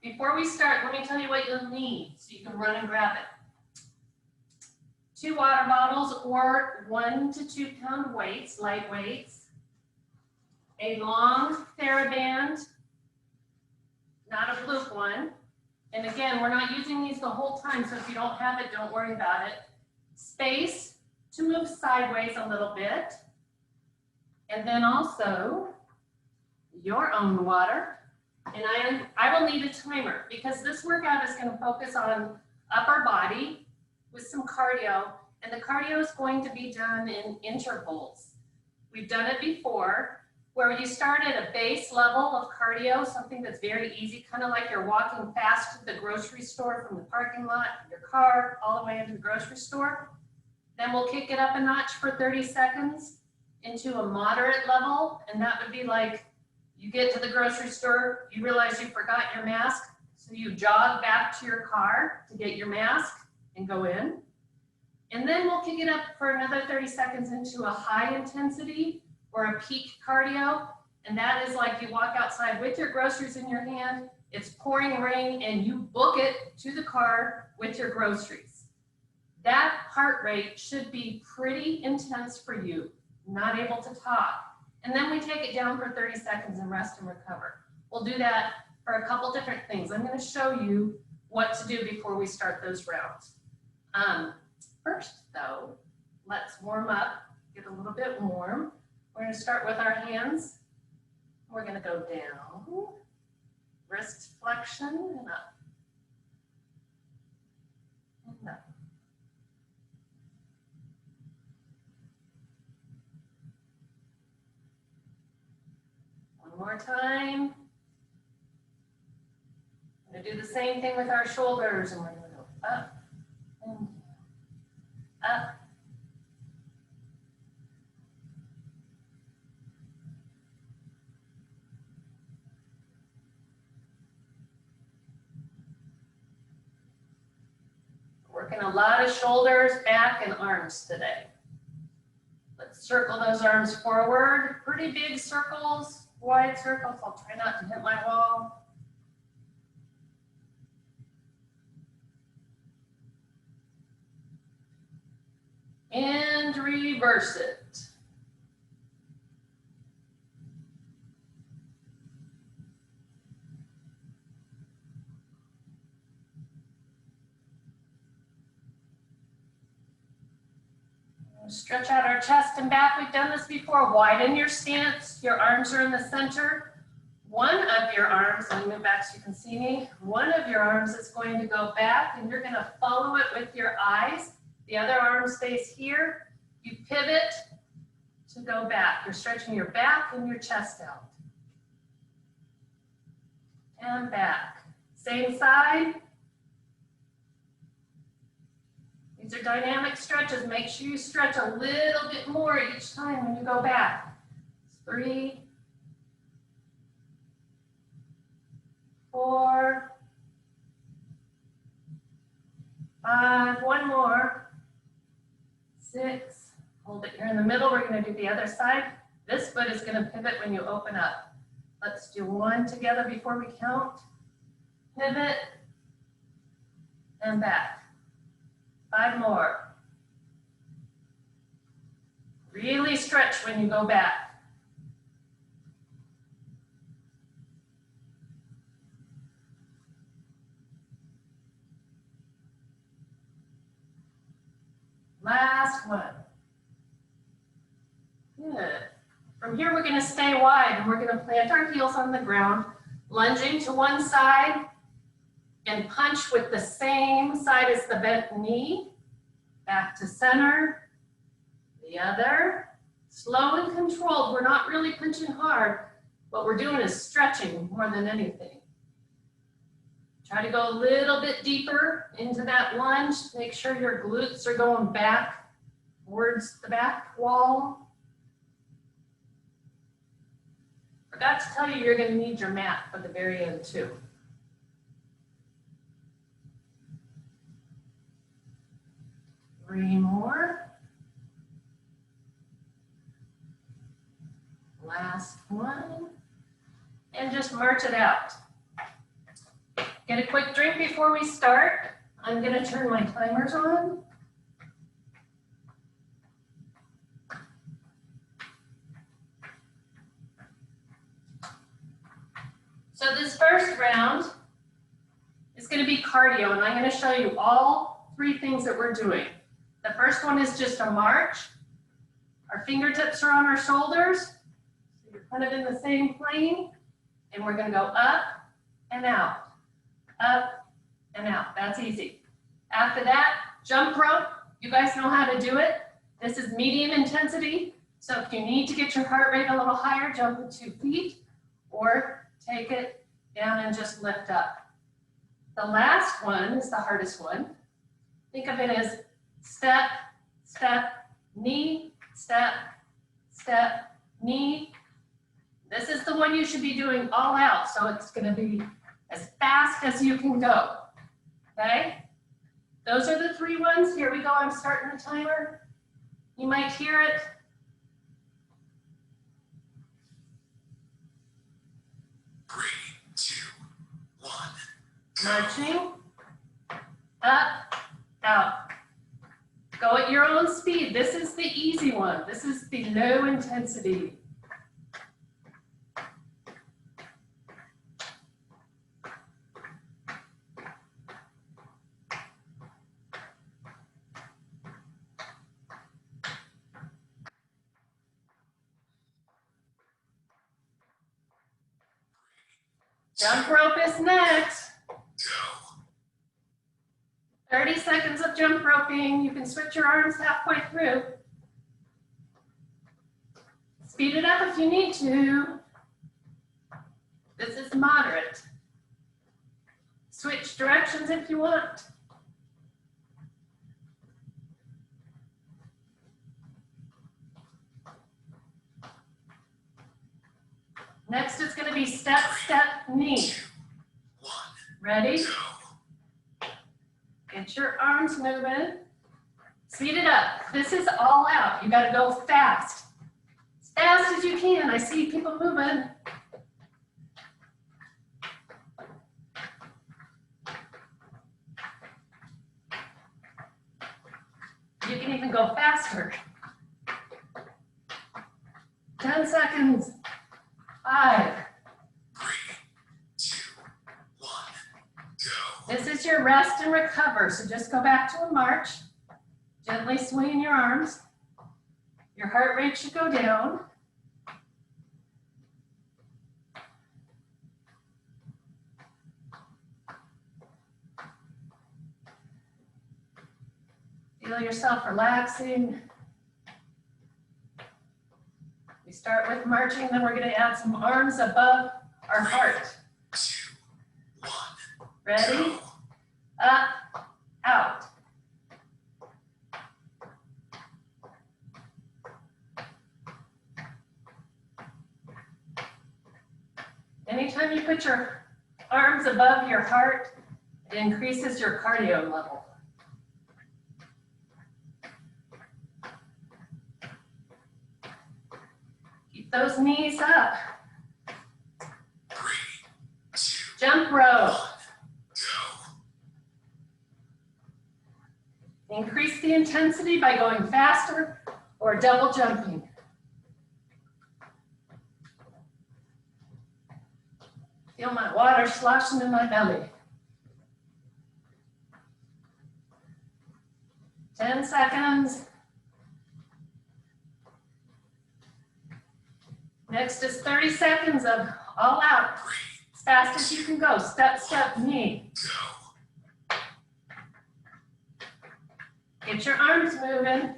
before we start, let me tell you what you'll need so you can run and grab it. 2 water bottles or 1 to 2 pound weights, light weights. A long theraband, not a bloop one. And again, we're not using these the whole time, so if you don't have it, don't worry about it. Space to move sideways a little bit. And then also your own water. And I will need a timer because this workout is going to focus on upper body with some cardio. And the cardio is going to be done in intervals. We've done it before, where you start at a base level of cardio, something that's very easy, kind of like you're walking fast to the grocery store from the parking lot, your car, all the way into the grocery store. Then we'll kick it up a notch for 30 seconds into a moderate level, and that would be like you get to the grocery store, you realize you forgot your mask, so you jog back to your car to get your mask and go in. And then we'll kick it up for another 30 seconds into a high intensity or a peak cardio, and that is like you walk outside with your groceries in your hand, it's pouring rain, and you book it to the car with your groceries. That heart rate should be pretty intense for you, not able to talk. And then we take it down for 30 seconds and rest and recover. We'll do that for a couple different things. I'm going to show you what to do before we start those rounds. First, though, let's warm up, get a little bit warm. We're going to start with our hands. We're going to go down, wrist flexion, and up. And up. One more time. We're going to do the same thing with our shoulders, and we're going to go up and down, up. Working a lot of shoulders, back, and arms today. Let's circle those arms forward. Pretty big circles, wide circles. I'll try not to hit my wall. And reverse it. Stretch out our chest and back. We've done this before. Widen your stance. Your arms are in the center. One of your arms, let me move back so you can see me. One of your arms is going to go back, and you're going to follow it with your eyes. The other arm stays here. You pivot to go back. You're stretching your back and your chest out. And back. Same side. These are dynamic stretches. Make sure you stretch a little bit more each time when you go back. 3, 4, 5, one more, 6, hold it here in the middle. We're going to do the other side. This foot is going to pivot when you open up. Let's do 1 together before we count. Pivot and back. 5 more. Really stretch when you go back. Last one. Good. From here, we're going to stay wide, and we're going to plant our heels on the ground, lunging to one side, and punch with the same side as the bent knee. Back to center. The other. Slow and controlled. We're not really punching hard. What we're doing is stretching more than anything. Try to go a little bit deeper into that lunge. Make sure your glutes are going back towards the back wall. Forgot to tell you, you're going to need your mat for the very end too. Three more. Last one. And just march it out. Get a quick drink before we start. I'm going to turn my timers on. So this first round is going to be cardio, and I'm going to show you all 3 things that we're doing. The first one is just a march. Our fingertips are on our shoulders. So you're kind of in the same plane, and we're going to go up and out, up and out. That's easy. After that, jump rope. You guys know how to do it. This is medium intensity. So if you need to get your heart rate a little higher, jump with 2 feet or take it down and just lift up. The last one is the hardest one. Think of it as step, step, knee, step, step, knee. This is the one you should be doing all out. So it's going to be as fast as you can go. Okay? Those are the 3 ones. Here we go. I'm starting the timer. You might hear it. Marching, up, out. Go at your own speed. This is the easy one. This is the low intensity. Jump rope is next. 30 seconds of jump roping. You can switch your arms halfway through. Speed it up if you need to. This is moderate. Switch directions if you want. Next is going to be step, step, knee. Ready? Get your arms moving. Speed it up. This is all out. You got to go fast. As fast as you can. I see people moving. You can even go faster. 10 seconds. 5. 3, 2, 1, go. This is your rest and recover. So just go back to a march. Gently swinging your arms. Your heart rate should go down. Feel yourself relaxing. We start with marching, then we're going to add some arms above our heart. 2, 1, Ready? go. Up, out. Anytime you put your arms above your heart, it increases your cardio level. Keep those knees up. 3, 2, Jump rope. 1, go. Increase the intensity by going faster or double jumping. Feel my water sloshing in my belly. 10 seconds. Next is 30 seconds of all out. As fast as you can go. Step, step, knee. Go. Get your arms moving.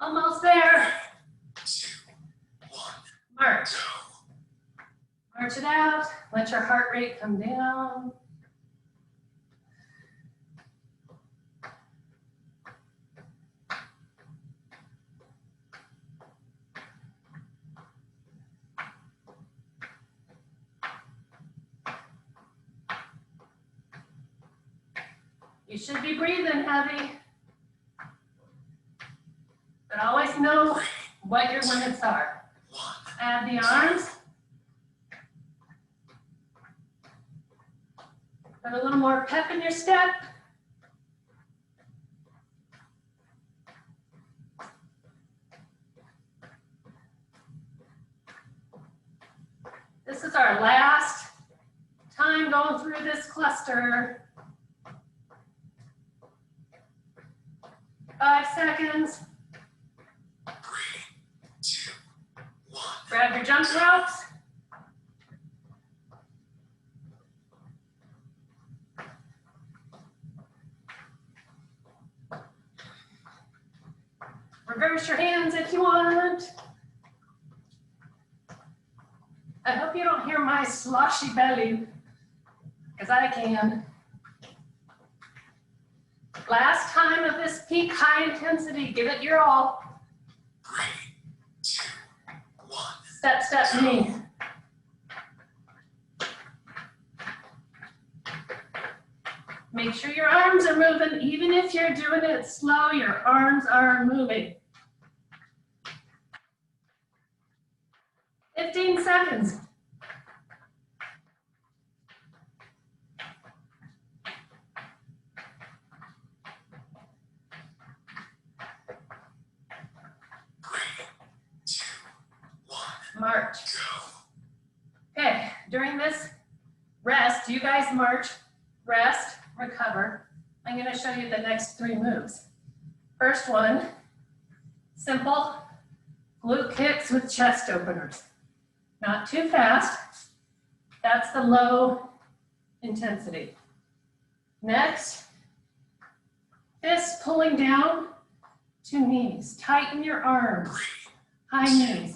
Almost there. 2, 1, March. go. March it out. Let your heart rate come down. You should be breathing heavy. But always know what your limits are. Add the arms. Put a little more pep in your step. This is our last time going through this cluster. 5 seconds. 3, 2, 1. Grab your jump ropes. Reverse your hands if you want. I hope you don't hear my sloshy belly, because I can. Last time of this peak high intensity, give it your all. 3, 2, 1. Step, step, knee. Make sure your arms are moving. Even if you're doing it slow, your arms are moving. 15 seconds. March. Okay, during this rest, you guys march, rest, recover. I'm going to show you the next 3 moves. First one, simple glute kicks with chest openers. Not too fast. That's the low intensity. Next, fists pulling down to knees. Tighten your arms, high knees.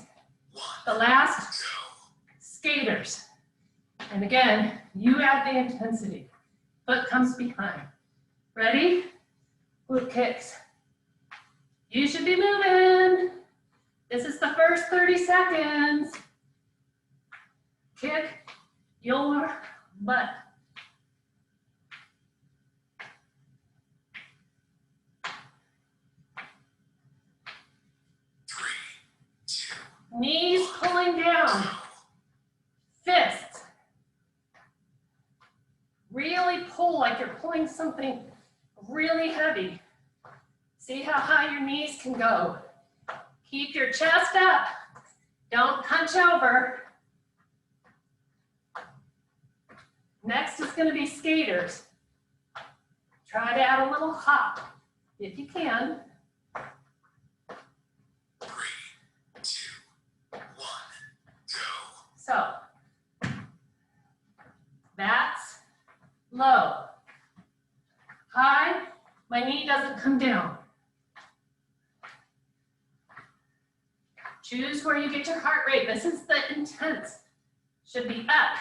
The last, skaters. And again, you add the intensity. Foot comes behind. Ready? Glute kicks. You should be moving. This is the first 30 seconds. Kick your butt. Knees pulling down. Fists. Really pull like you're pulling something really heavy. See how high your knees can go. Keep your chest up. Don't hunch over. Next is going to be skaters. Try to add a little hop if you can. 3, 2, 1, go. So that's low. High, my knee doesn't come down. Choose where you get your heart rate. This is the intense. Should be up.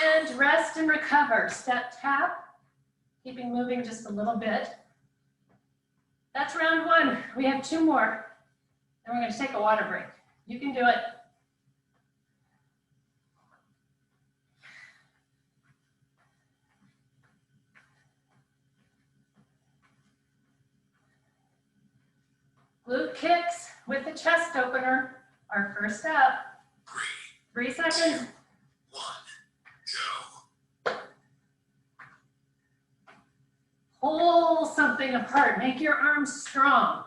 And rest and recover. Step tap, keeping moving just a little bit. That's round 1. We have 2 more. Then we're going to take a water break. You can do it. Glute kicks with the chest opener. Our first step. 3 seconds. 1, go. Pull something apart. Make your arms strong.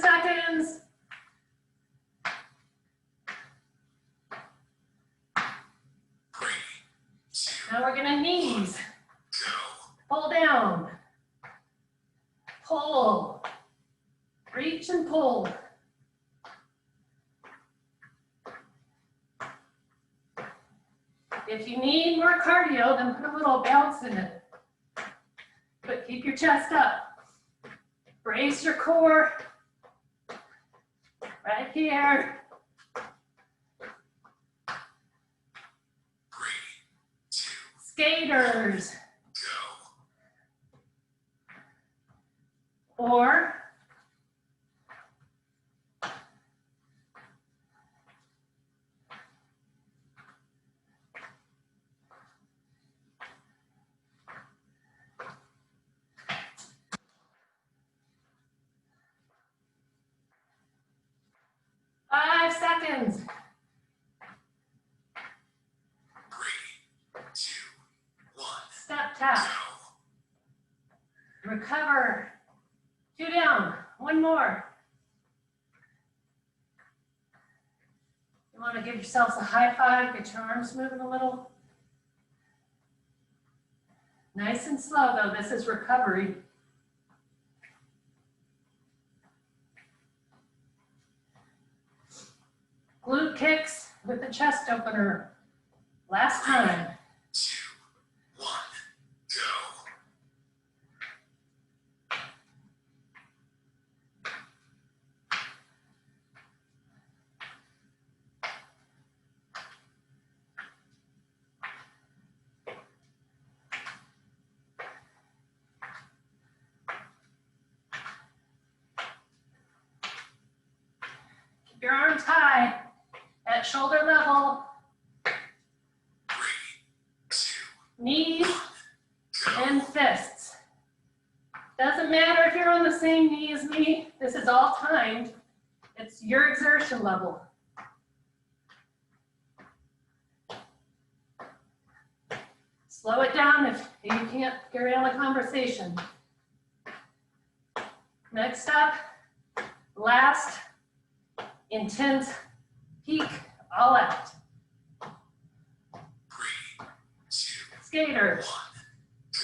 Seconds. Now we're gonna knees. Pull down. Pull. Reach and pull. If you need more cardio, then put a little bounce in it. But keep your chest up. Brace your core. Right here. 3, 2, Skaters. go. Or five seconds. 3, 2, 1, Step tap. go. Recover. 2 down. 1 more. You want to give yourselves a high five. Get your arms moving a little. Nice and slow though. This is recovery. Glute kicks with the chest opener. Last time. 2, 1, go. Keep your arms high at shoulder level. 3, 2, Knees go. and fists. Doesn't matter if you're on the same knee as me. This is all timed. It's your exertion level. Slow it down if you can't carry on a conversation. Next up, last intense peak, all out. 3, 2, Skaters. 1, go.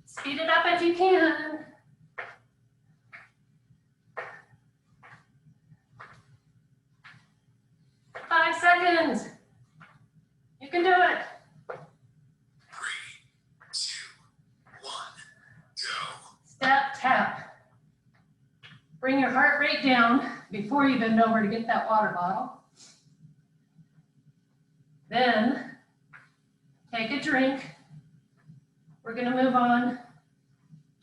Speed it up if you can. Five seconds. You can do it. 3, 2, 1, go. Step tap. Bring your heart rate down before you bend over to get that water bottle. Then take a drink. We're going to move on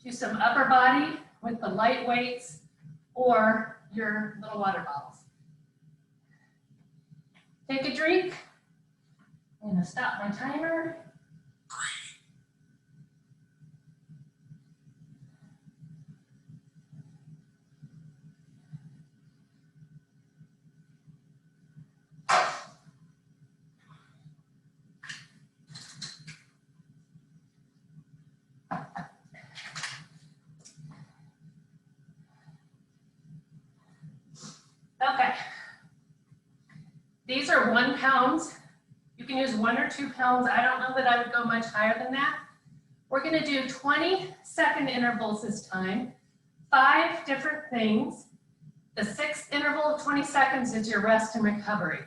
to some upper body with the light weights or your little water bottles. Take a drink. I'm going to stop my timer. 3, Okay. These are 1 pounds. You can use 1 or 2 pounds. I don't know that I would go much higher than that. We're going to do 20-second intervals this time. 5 different things. The 6th interval of 20 seconds is your rest and recovery.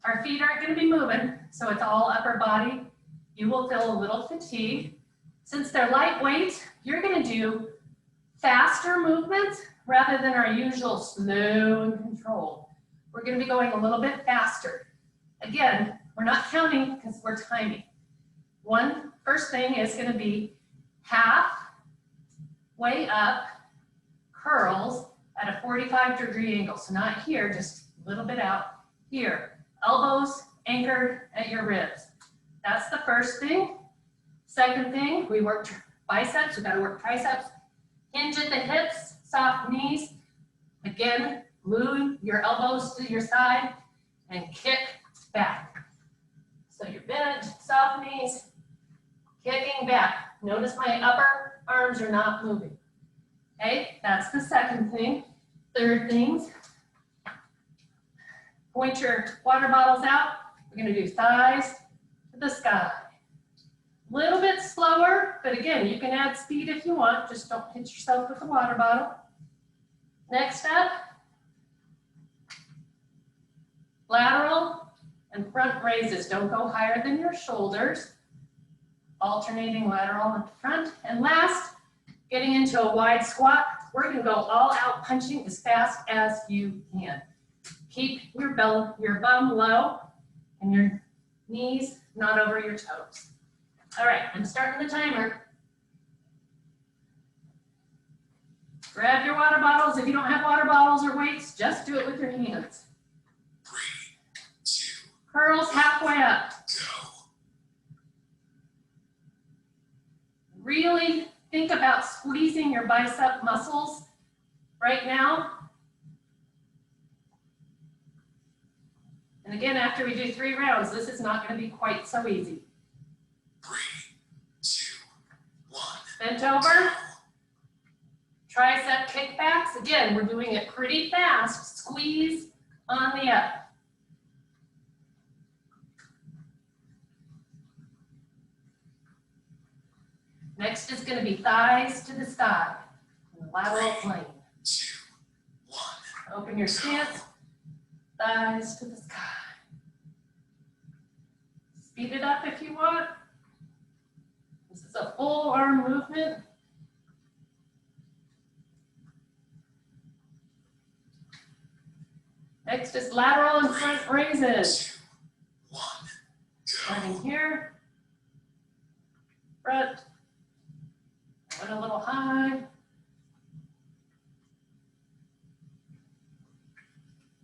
Our feet aren't going to be moving, so it's all upper body. You will feel a little fatigue. Since they're lightweight, you're going to do faster movements rather than our usual slow and controlled. We're going to be going a little bit faster. Again, we're not counting because we're timing. First thing is going to be half way up curls at a 45-degree angle. So not here, just a little bit out here. Elbows anchored at your ribs. That's the first thing. Second thing, we worked biceps. We got to work triceps. Hinge at the hips, soft knees. Again, move your elbows to your side and kick back. So you're bent, soft knees, kicking back. Notice my upper arms are not moving. Okay, that's the second thing. Third thing, point your water bottles out. We're going to do thighs to the sky. A little bit slower, but again, you can add speed if you want. Just don't hit yourself with the water bottle. Next up, Lateral and front raises. Don't go higher than your shoulders. Alternating lateral and front. And last, getting into a wide squat. We're going to go all out punching as fast as you can. Keep your bum low and your knees not over your toes. All right, I'm starting the timer. Grab your water bottles. If you don't have water bottles or weights, just do it with your hands. 3, 2, Curls halfway up. go. Really think about squeezing your bicep muscles right now. And again, after we do 3 rounds, this is not going to be quite so easy. 3, 2, 1. Bent over. Tricep kickbacks. Again, we're doing it pretty fast. Squeeze on the up. Next is going to be thighs to the side. Lateral plane. 2, 1. Open your stance. Thighs to the sky. Speed it up if you want. This is a full arm movement. Next is lateral and front raises. 2, 1. Starting Go. here. Front. Went a little high.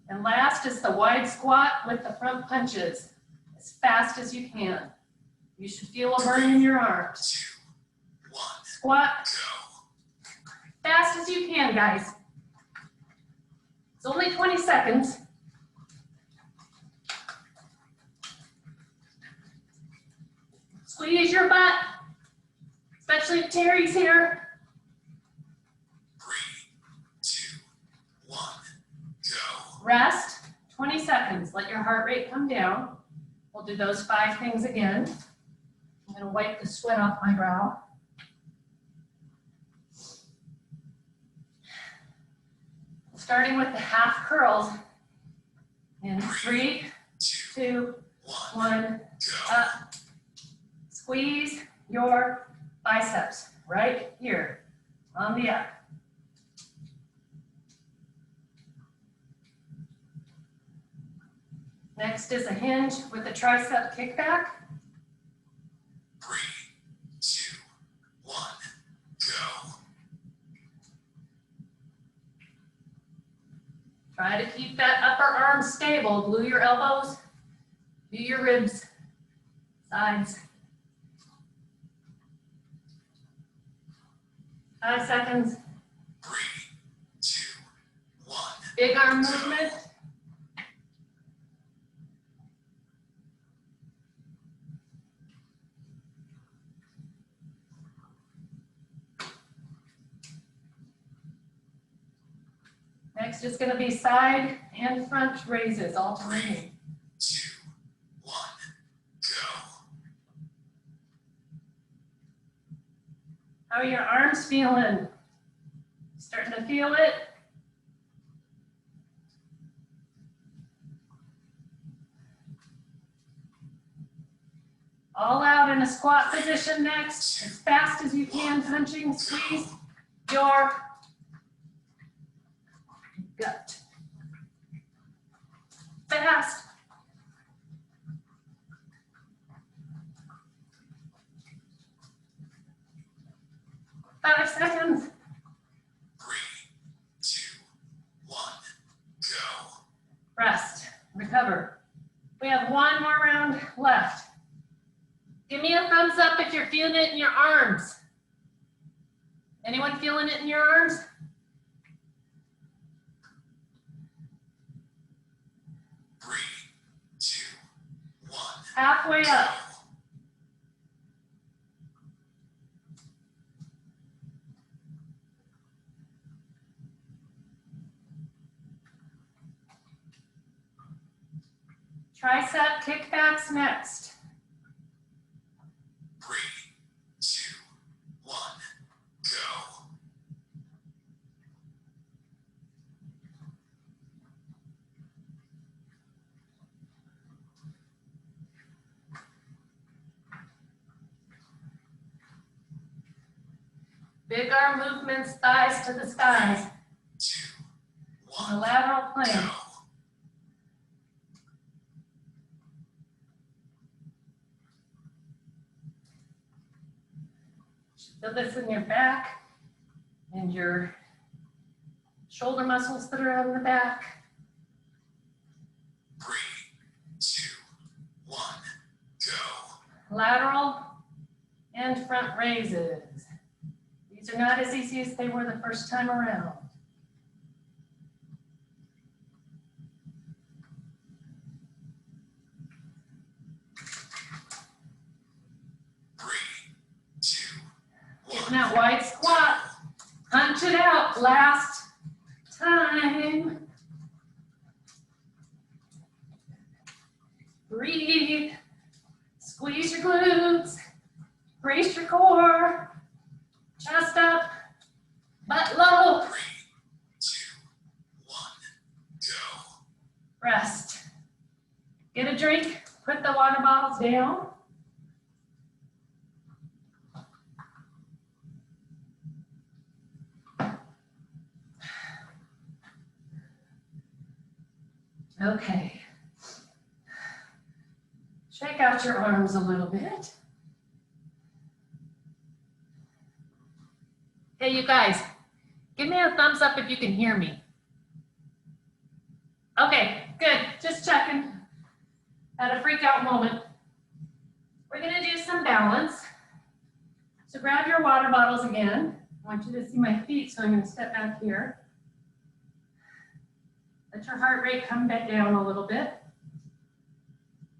And last is the wide squat with the front punches, as fast as you can. You should feel a burn in your arms. 2, 1. Squat, Go. fast as you can, guys. It's only 20 seconds. Squeeze your butt, especially if Terry's here. 3, 2, 1. Go. Rest, 20 seconds. Let your heart rate come down. We'll do those 5 things again. I'm going to wipe the sweat off my brow. Starting with the half curls. In 3, 2, 1, Go. up. Squeeze your biceps right here on the up. Next is a hinge with a tricep kickback. 3, 2, 1. Go. Try to keep that upper arm stable. Glue your elbows, do your ribs, sides. 5 seconds. 3, 2, 1. Big arm movement. Next is going to be side and front raises, alternating. 2, 1. Go. How are your arms feeling? Starting to feel it? All out in a squat position next, as fast as you can, punching, squeeze your gut. Fast. Five seconds. 3, 2, 1. Go. Rest. Recover. We have 1 more round left. Give me a thumbs up if you're feeling it in your arms. Anyone feeling it in your arms? Three, 2, 1. Halfway up. Tricep kickbacks next. 3, 2, 1. Go. Big arm movements, thighs to the skies. 2, The 1, lateral plane. go. Feel this in your back and your shoulder muscles that are on the back. 3, 2, 1, go. Lateral and front raises. These are not as easy as they were the first time around. Getting that wide squat. Punch it out. Last time. Breathe. Squeeze your glutes. Brace your core. Chest up. Butt low. 3, 2, 1, go. Rest. Get a drink. Put the water bottles down. Okay. Shake out your arms a little bit. Hey, you guys, give me a thumbs up if you can hear me. Okay, good. Just checking. Had a freak out moment. We're going to do some balance. So grab your water bottles again. I want you to see my feet, so I'm going to step back here. Let your heart rate come back down a little bit.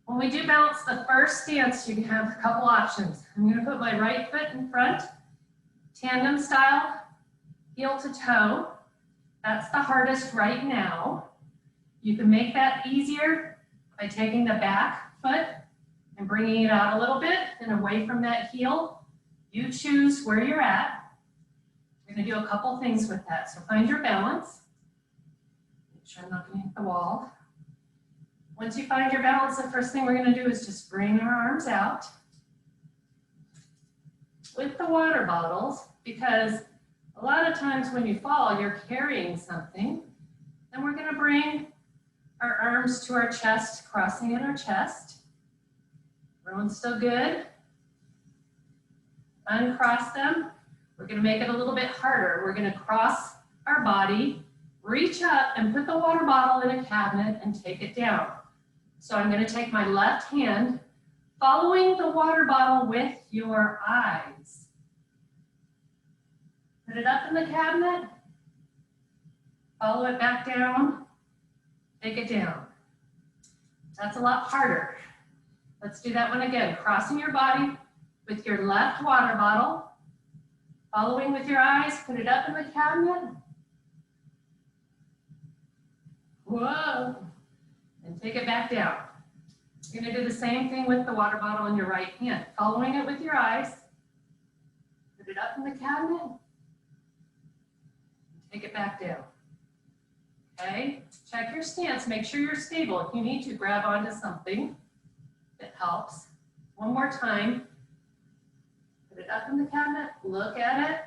When we do balance the first stance, you can have a couple options. I'm going to put my right foot in front, tandem style, heel to toe. That's the hardest right now. You can make that easier by taking the back foot and bringing it out a little bit and away from that heel. You choose where you're at. We're going to do a couple things with that. So find your balance. Make sure I'm not going to hit the wall. Once you find your balance, the first thing we're going to do is just bring our arms out with the water bottles, because a lot of times when you fall, you're carrying something. Then we're going to bring our arms to our chest, crossing in our chest. Everyone's still good? Uncross them. We're going to make it a little bit harder. We're going to cross our body, reach up and put the water bottle in a cabinet and take it down. So I'm going to take my left hand, following the water bottle with your eyes. Put it up in the cabinet, follow it back down, take it down. That's a lot harder. Let's do that one again. Crossing your body with your left water bottle, following with your eyes, put it up in the cabinet. Whoa. And take it back down. You're going to do the same thing with the water bottle in your right hand. Following it with your eyes. Put it up in the cabinet. Take it back down. Okay? Check your stance. Make sure you're stable. If you need to, grab onto something that helps. One more time. Put it up in the cabinet. Look at it.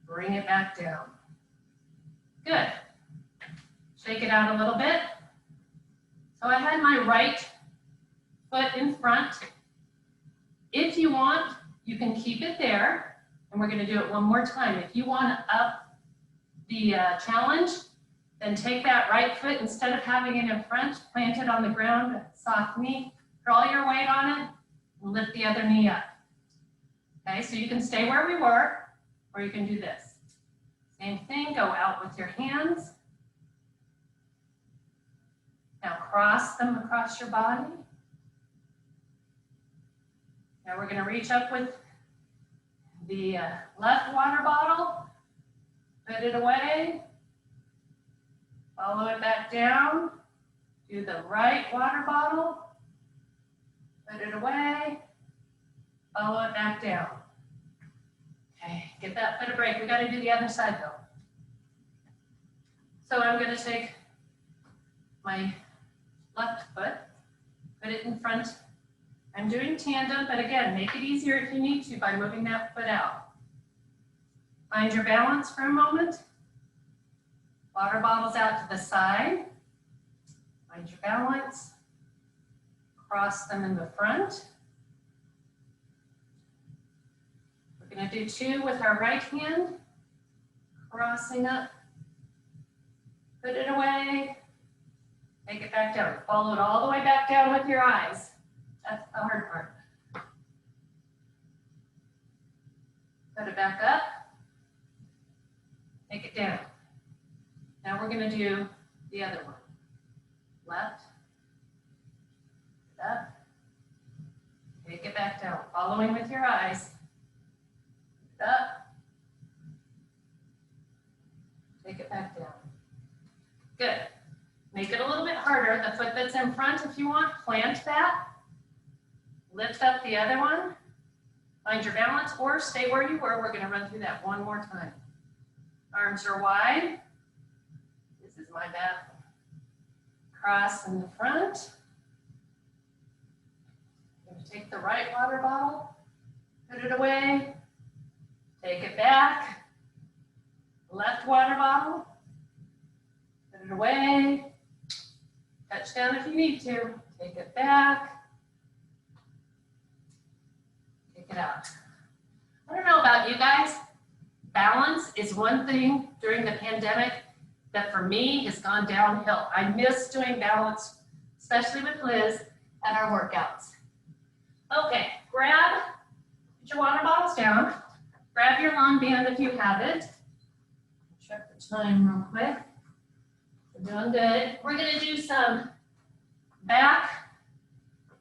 Bring it back down. Good. Shake it out a little bit. So I had my right foot in front. If you want, you can keep it there. And we're going to do it one more time. If you want to up the challenge, then take that right foot, instead of having it in front, plant it on the ground, soft knee, curl your weight on it, and lift the other knee up. Okay, so you can stay where we were, or you can do this. Same thing, go out with your hands. Now cross them across your body. Now we're going to reach up with the left water bottle, put it away, follow it back down, do the right water bottle, put it away, follow it back down. Okay, give that foot a break. We got to do the other side though. So I'm going to take my left foot, put it in front. I'm doing tandem, but again, make it easier if you need to by moving that foot out. Find your balance for a moment. Water bottles out to the side. Find your balance. Cross them in the front. We're going to do 2 with our right hand. Crossing up. Put it away. Take it back down. Follow it all the way back down with your eyes. That's the hard part. Put it back up. Take it down. Now we're going to do the other one. Left. Up. Take it back down. Following with your eyes. Up. Take it back down. Good. Make it a little bit harder. The foot that's in front, if you want, plant that. Lift up the other one. Find your balance or stay where you were. We're going to run through that one more time. Arms are wide. This is my bathroom. Cross in the front. I'm going to take the right water bottle, put it away, take it back. Left water bottle, put it away. Touch down if you need to. Take it back. Take it out. I don't know about you guys. Balance is one thing during the pandemic that for me has gone downhill. I miss doing balance, especially with Liz at our workouts. Okay, put your water bottles down. Grab your long band if you have it. Check the time real quick. We're doing good. We're going to do some back,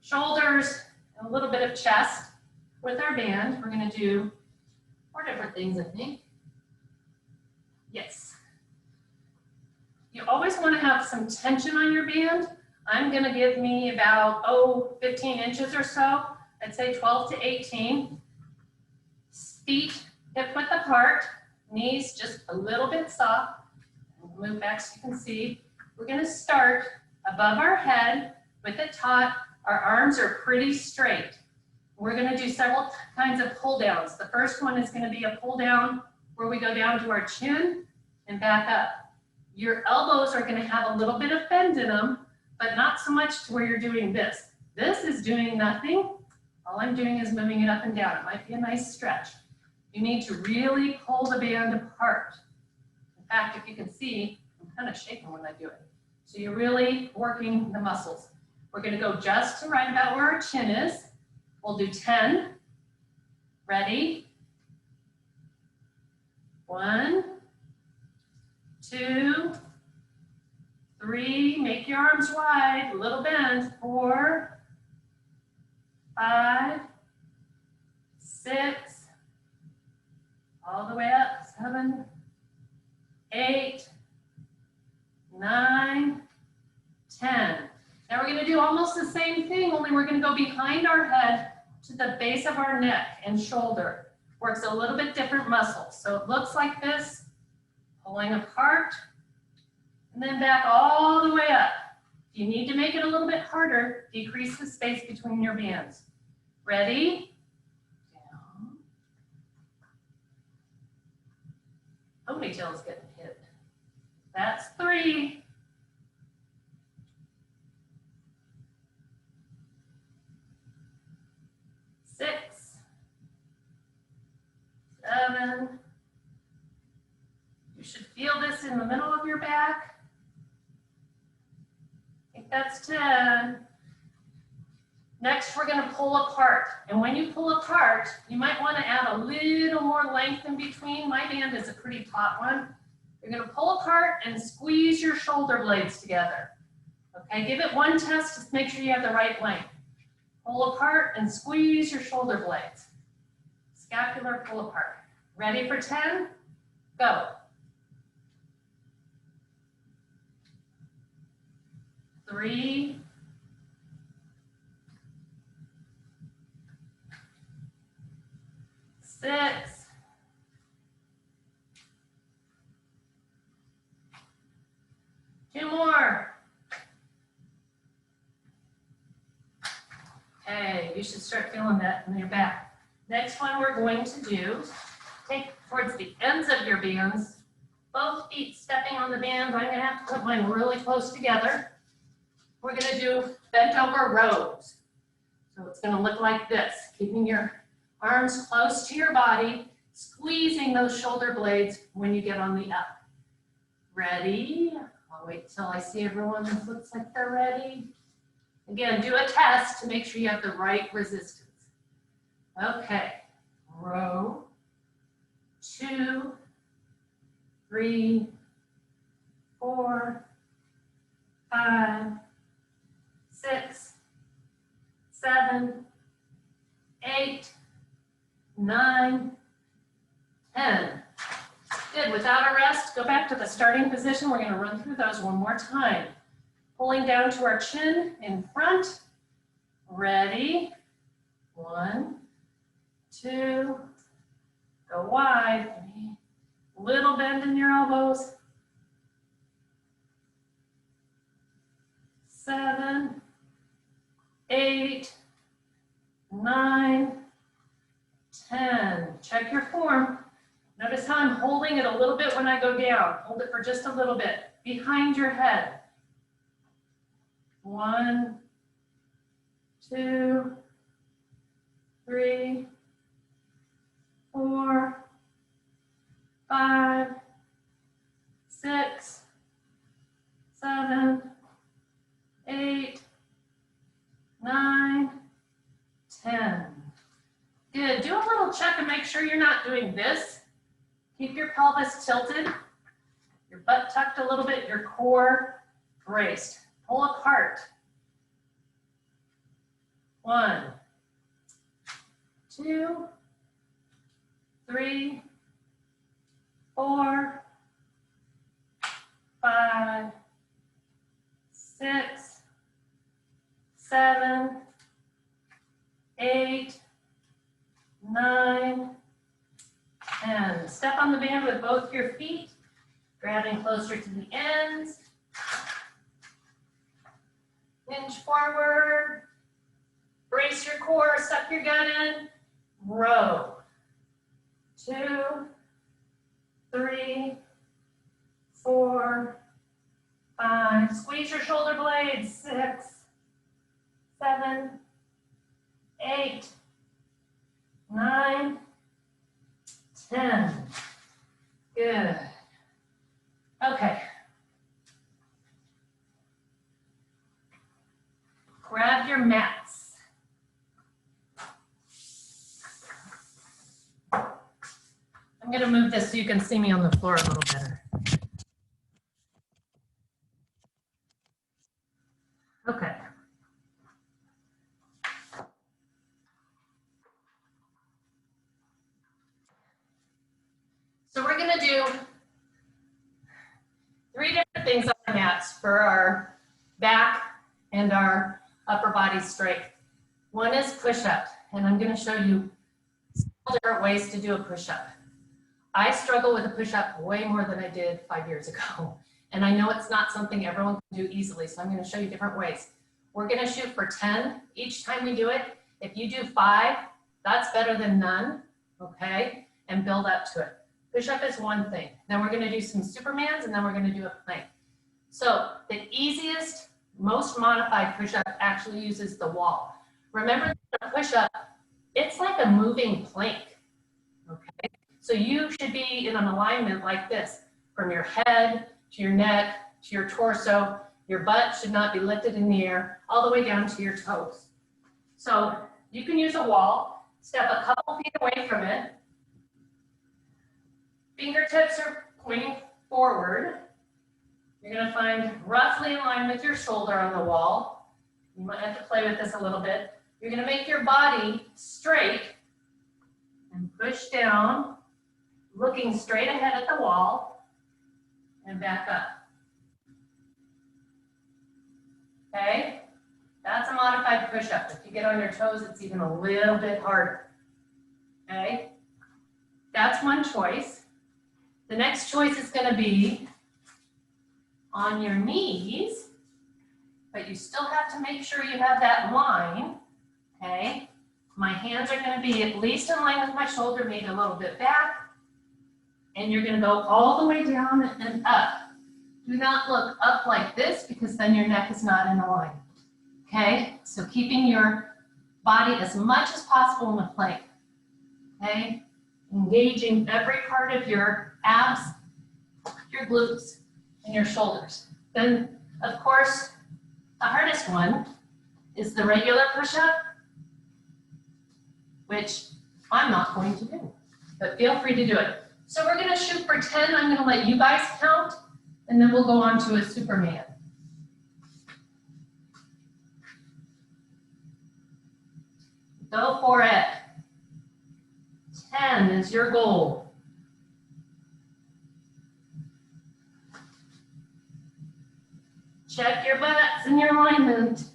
shoulders, and a little bit of chest with our band. We're going to do 4 different things, I think. Yes. You always want to have some tension on your band. I'm going to give me about, 15 inches or so. I'd say 12 to 18. Feet hip width apart. Knees just a little bit soft. Move back so you can see. We're going to start above our head with it taut. Our arms are pretty straight. We're going to do several kinds of pull downs. The first one is going to be a pull down where we go down to our chin and back up. Your elbows are going to have a little bit of bend in them, but not so much to where you're doing this. This is doing nothing. All I'm doing is moving it up and down. It might be a nice stretch. You need to really pull the band apart. In fact, if you can see, I'm kind of shaking when I do it. So you're really working the muscles. We're going to go just to right about where our chin is. We'll do 10. Ready? 1, 2, 3. Make your arms wide. A little bend. 4, 5, 6. All the way up. 7, 8, 9, 10. Now we're going to do almost the same thing, only we're going to go behind our head to the base of our neck and shoulder. Works a little bit different muscles. So it looks like this, pulling apart, and then back all the way up. If you need to make it a little bit harder, decrease the space between your bands. Ready? Down. Ponytail's getting hit. That's 3. 6, 7. You should feel this in the middle of your back. I think that's 10. Next, we're going to pull apart. And when you pull apart, you might want to add a little more length in between. My band is a pretty taut one. You're going to pull apart and squeeze your shoulder blades together. Okay, give it one test, just make sure you have the right length. Pull apart and squeeze your shoulder blades. Scapular pull apart. Ready for 10? Go. 3, 6, 2 more. Okay, you should start feeling that in your back. Next one we're going to do, take towards the ends of your bands. Both feet stepping on the bands. I'm gonna have to put mine really close together. We're gonna do bent over rows. So it's gonna look like this, keeping your arms close to your body, squeezing those shoulder blades when you get on the up. Ready? I'll wait till I see everyone that looks like they're ready. Again, do a test to make sure you have the right resistance. Okay, row, 2, 3, 4, 5, 6, 7, 8, 9, 10. Good, without a rest, go back to the starting position. We're gonna run through those one more time. Pulling down to our chin in front. Ready? 1, 2, go wide. 3, little bend in your elbows. 7, 8, 9, 10. Check your form. Notice how I'm holding it a little bit when I go down. Hold it for just a little bit. Behind your head. 1, 2, 3, 4, 5, 6, 7, 8, 9, 10. Good. Do a little check and make sure you're not doing this. Keep your pelvis tilted, your butt tucked a little bit, your core braced. Pull apart. 1, 2, 3, 4, 5, 6, 7, 8, 9, 10. Step on the band with both your feet, grabbing closer to the ends. Hinge forward. Brace your core, suck your gut in. Row. 2, 3, 4, 5. Squeeze your shoulder blades. 6, 7, 8, 9, 10. Good. Okay. Grab your mats. I'm going to move this so you can see me on the floor a little better. Okay. So we're going to do 3 different things on the mats for our back and our upper body strength. One is push-up, and I'm going to show you several different ways to do a push-up. I struggle with a push-up way more than I did 5 years ago, and I know it's not something everyone can do easily, so I'm going to show you different ways. We're going to shoot for 10 each time we do it. If you do 5, that's better than none, okay? And build up to it. Push-up is one thing. Then we're going to do some Supermans, and then we're going to do a plank. So the easiest, most modified push-up actually uses the wall. Remember that a push-up, it's like a moving plank, okay? So you should be in an alignment like this, from your head to your neck to your torso. Your butt should not be lifted in the air, all the way down to your toes. So you can use a wall, step a couple feet away from it. Fingertips are pointing forward. You're going to find roughly in line with your shoulder on the wall. You might have to play with this a little bit. You're going to make your body straight and push down, looking straight ahead at the wall and back up. Okay? That's a modified push-up. If you get on your toes, it's even a little bit harder. Okay? That's one choice. The next choice is going to be on your knees, but you still have to make sure you have that line, okay? My hands are going to be at least in line with my shoulder, maybe a little bit back. And you're gonna go all the way down and up. Do not look up like this because then your neck is not in alignment. Okay, so keeping your body as much as possible in the plank. Okay, engaging every part of your abs, your glutes, and your shoulders. Then, of course, the hardest one is the regular push-up, which I'm not going to do, but feel free to do it. So we're gonna shoot for 10. I'm gonna let you guys count, and then we'll go on to a Superman. Go for it. 10 is your goal. Check your butts and your alignment.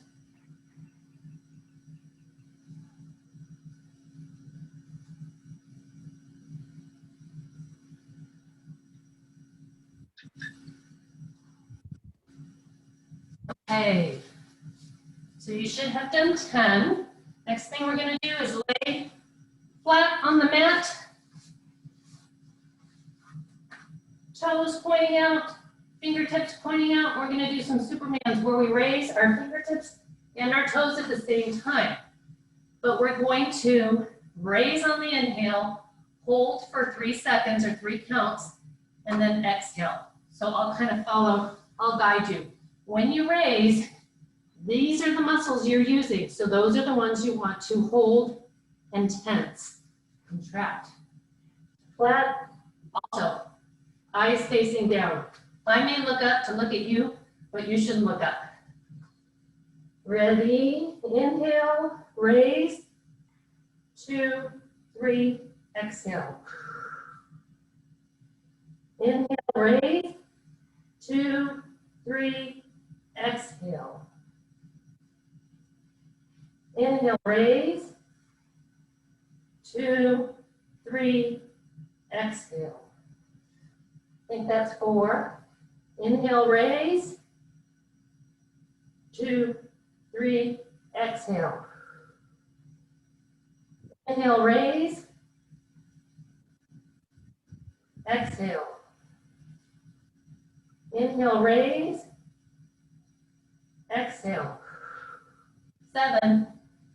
Okay, so you should have done 10. Next thing we're going to do is lay flat on the mat, toes pointing out, fingertips pointing out. We're going to do some Supermans where we raise our fingertips and our toes at the same time. But we're going to raise on the inhale, hold for 3 seconds or 3 counts, and then exhale. So I'll kind of follow, I'll guide you. When you raise, these are the muscles you're using. So those are the ones you want to hold and tense, contract. Flat, also, eyes facing down. I may look up to look at you, but you should look up. Ready, inhale, raise, 2, 3, exhale. Inhale, raise, 2, 3, exhale. Inhale, raise, 2, 3, exhale. I think that's 4. Inhale, raise, 2, 3, exhale. Inhale, raise, exhale. Inhale, raise, exhale. 7,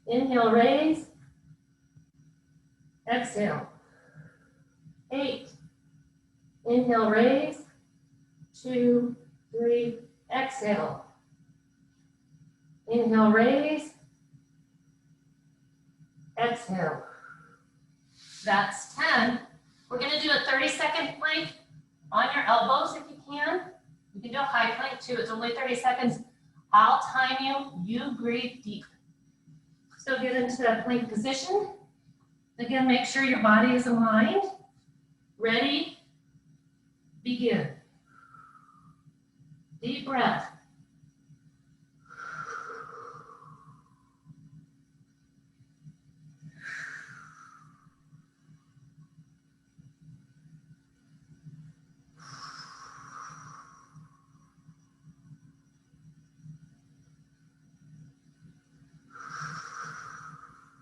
inhale, raise, exhale. 8, inhale, raise, 2, 3, exhale. Inhale, raise, exhale. That's 10. We're going to do a 30-second plank on your elbows if you can. You can do a high plank too. It's only 30 seconds. I'll time you. You breathe deep. So get into that plank position. Again, make sure your body is aligned. Ready? Begin. Deep breath.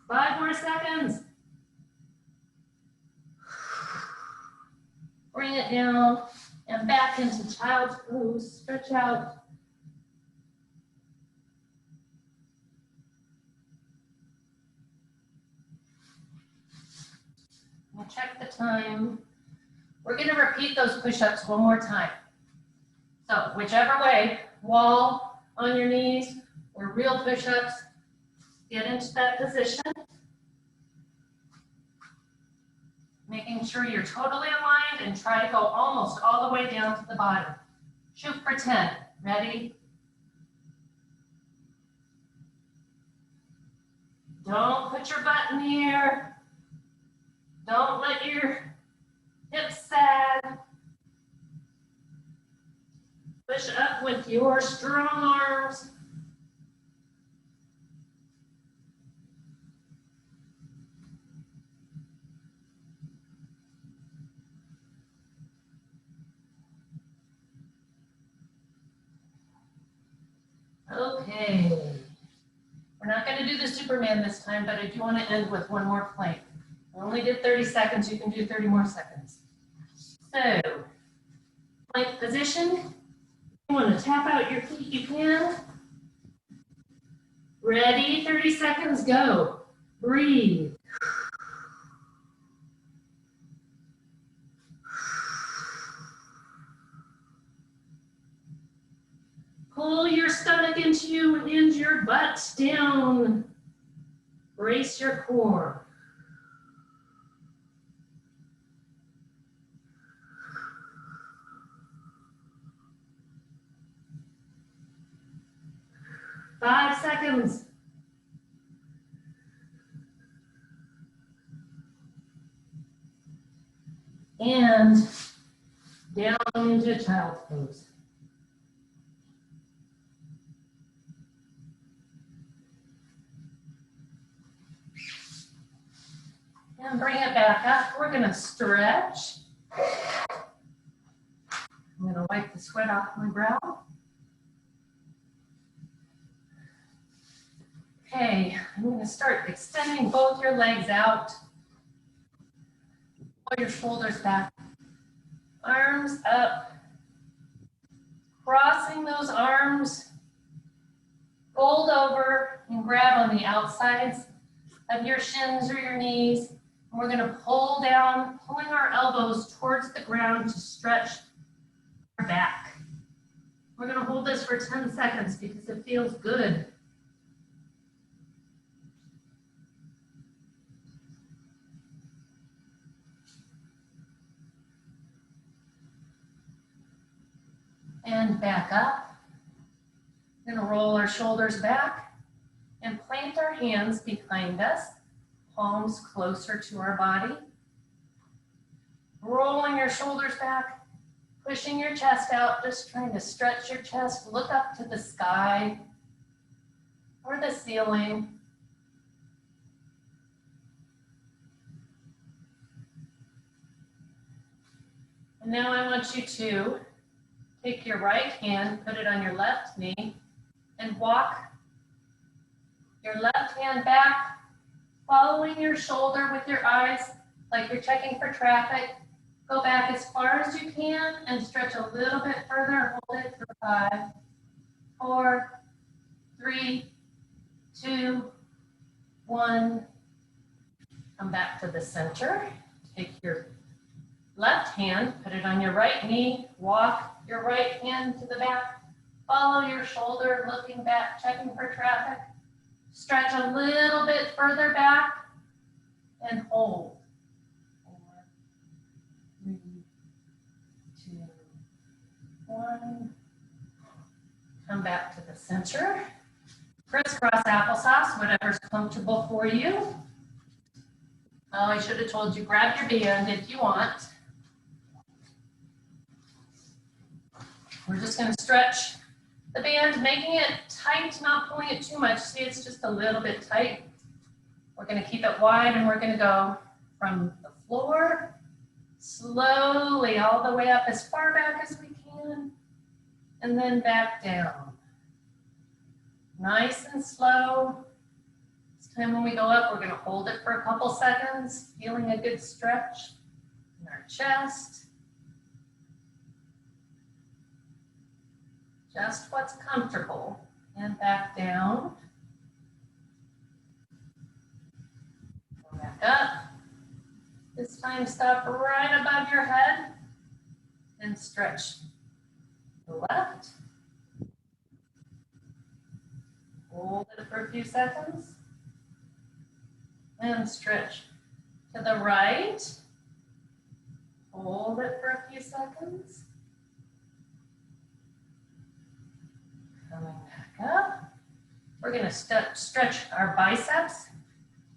Five more seconds. Bring it down and back into child's pose. Stretch out. We'll check the time. We're going to repeat those push-ups one more time. So whichever way, wall on your knees or real push-ups, get into that position. Making sure you're totally aligned and try to go almost all the way down to the bottom. Shoot for 10. Ready? Don't put your butt in the air. Don't let your hips sag. Push up with your strong arms. Okay, we're not going to do the Superman this time, but I do want to end with one more plank. I only did 30 seconds, you can do 30 more seconds. So, plank position. You want to tap out your feet, you can. Ready, 30 seconds, go. Breathe. Pull your stomach into you and your butt down. Brace your core. Five seconds. And down into child's pose. And bring it back up. We're going to stretch. I'm going to wipe the sweat off my brow. Okay, I'm going to start extending both your legs out. Pull your shoulders back. Arms up. Crossing those arms. Fold over and grab on the outsides of your shins or your knees. And we're going to pull down, pulling our elbows towards the ground to stretch our back. We're going to hold this for 10 seconds because it feels good. And back up. We're going to roll our shoulders back and plant our hands behind us, palms closer to our body. Rolling your shoulders back, pushing your chest out, just trying to stretch your chest. Look up to the sky or the ceiling. And now I want you to take your right hand, put it on your left knee, and walk your left hand back, following your shoulder with your eyes like you're checking for traffic. Go back as far as you can and stretch a little bit further. Hold it for 5, 4, 3, 2, 1. Come back to the center. Take your left hand, put it on your right knee, walk your right hand to the back, follow your shoulder, looking back, checking for traffic. Stretch a little bit further back and hold. 4, 3, 2, 1. Come back to the center. Crisscross applesauce, whatever's comfortable for you. Oh, I should have told you, grab your band if you want. We're just going to stretch the band, making it tight, not pulling it too much. See, it's just a little bit tight. We're going to keep it wide, and we're going to go from the floor slowly all the way up as far back as we can, and then back down. Nice and slow. This time when we go up, we're going to hold it for a couple seconds, feeling a good stretch in our chest. Just what's comfortable, and back down. Go back up. This time stop right above your head and stretch the left. Hold it for a few seconds and stretch to the right. Hold it for a few seconds. Coming back up. We're going to stretch our biceps.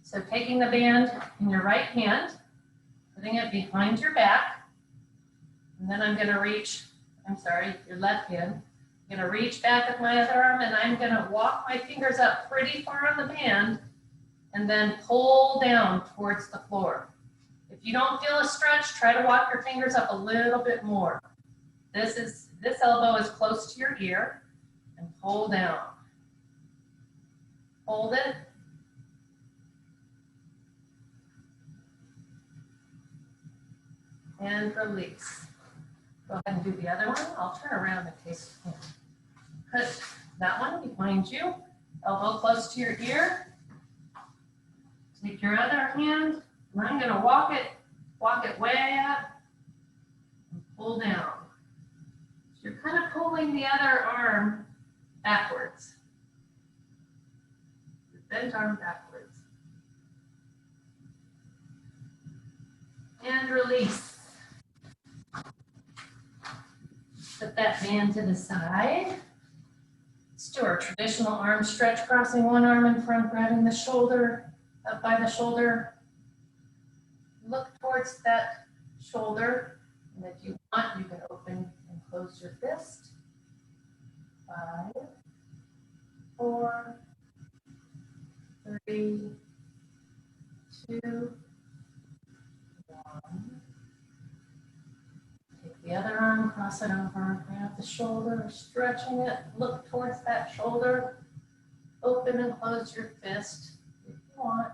So taking the band in your right hand, putting it behind your back, and then I'm going to reach, your left hand. I'm going to reach back with my other arm, and I'm going to walk my fingers up pretty far on the band, and then pull down towards the floor. If you don't feel a stretch, try to walk your fingers up a little bit more. This elbow is close to your ear. And pull down. Hold it. and release. Go ahead and do the other one. I'll turn around in case you can. Put that one behind you, elbow close to your ear. Take your other hand, and I'm gonna walk it way up and pull down. So you're kind of pulling the other arm backwards. Your bent arm backwards. And release. Put that band to the side. Let's do our traditional arm stretch, crossing one arm in front, grabbing the shoulder, up by the shoulder. Look towards that shoulder. And if you want, you can open and close your fist. 5, 4, 3, 2, 1. Take the other arm, cross it over, grab the shoulder, stretching it, look towards that shoulder. Open and close your fist if you want.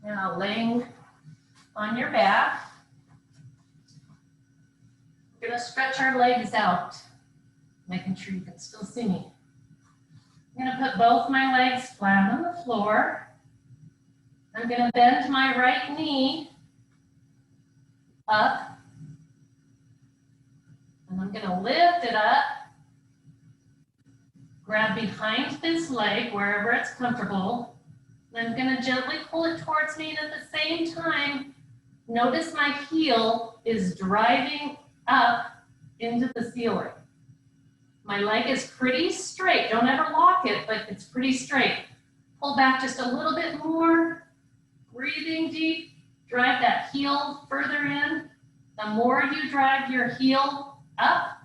Now laying on your back, we're going to stretch our legs out, making sure you can still see me. I'm going to put both my legs flat on the floor. I'm going to bend my right knee up, and I'm going to lift it up, grab behind this leg wherever it's comfortable. I'm going to gently pull it towards me, and at the same time, notice my heel is driving up into the ceiling. My leg is pretty straight. Don't ever lock it, but it's pretty straight. Pull back just a little bit more. Breathing deep. Drive that heel further in. The more you drive your heel up,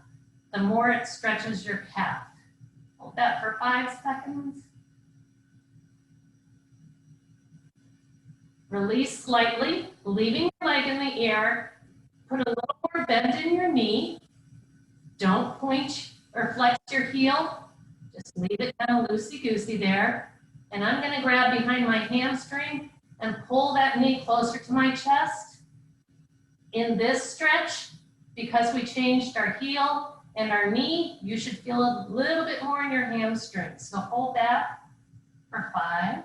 the more it stretches your calf. Hold that for 5 seconds. Release slightly, leaving your leg in the air. Put a little more bend in your knee. Don't point or flex your heel. Just leave it kind of loosey-goosey there. And I'm going to grab behind my hamstring and pull that knee closer to my chest. In this stretch, because we changed our heel and our knee, you should feel a little bit more in your hamstring. So hold that for 5,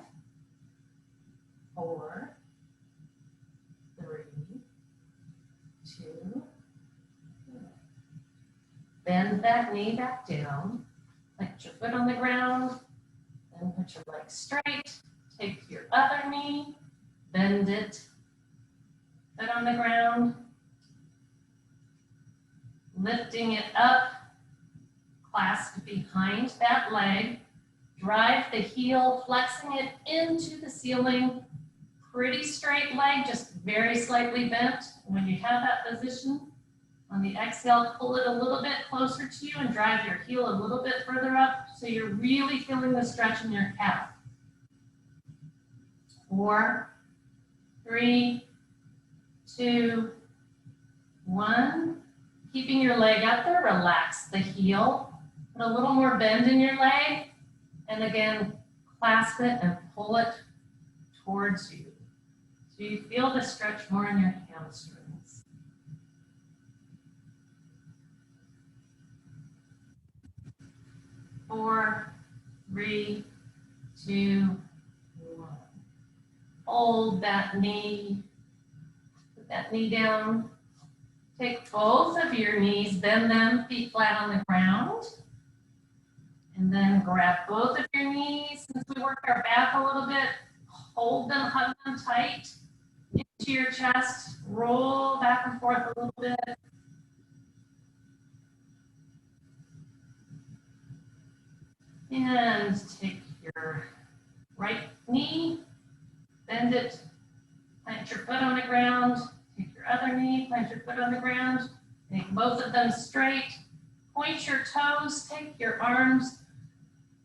4, 3, 2. Bend that knee back down. Put your foot on the ground. Then put your leg straight. Take your other knee. Bend it. Foot on the ground. Lifting it up. Clasp behind that leg. Drive the heel, flexing it into the ceiling. Pretty straight leg, just very slightly bent. When you have that position, on the exhale, pull it a little bit closer to you and drive your heel a little bit further up so you're really feeling the stretch in your calf. 4, 3, 2, 1. Keeping your leg up there, relax the heel. Put a little more bend in your leg. And again, clasp it and pull it towards you. So you feel the stretch more in your hamstrings. 4, 3, 2, 1. Hold that knee. Put that knee down. Take both of your knees, bend them, feet flat on the ground. And then grab both of your knees. Since we work our back a little bit, hold them, hug them tight into your chest. Roll back and forth a little bit. And take your right knee, bend it, plant your foot on the ground. Take your other knee, plant your foot on the ground. Make both of them straight. Point your toes, take your arms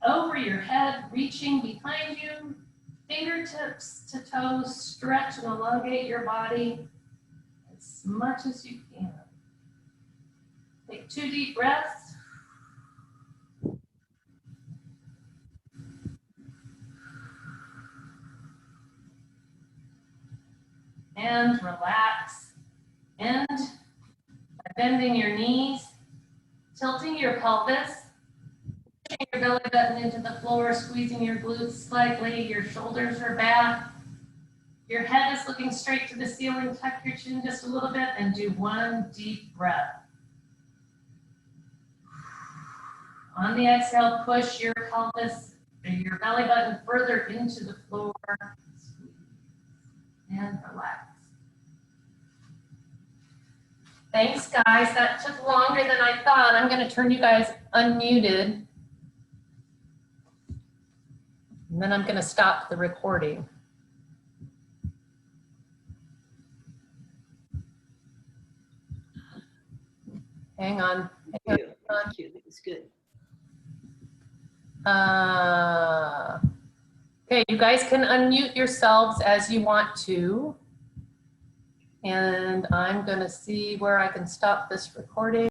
over your head, reaching behind you. Fingertips to toes, stretch and elongate your body as much as you can. Take 2 deep breaths. and relax. And by bending your knees, tilting your pelvis, pushing your belly button into the floor, squeezing your glutes slightly, your shoulders are back. Your head is looking straight to the ceiling. Tuck your chin just a little bit and do one deep breath. On the exhale, push your pelvis or your belly button further into the floor. And relax. Thanks, guys. That took longer than I thought. I'm going to turn you guys unmuted. And then I'm going to stop the recording. Hang on. Thank you. Thank you. That was good. Okay, you guys can unmute yourselves as you want to. And I'm going to see where I can stop this recording.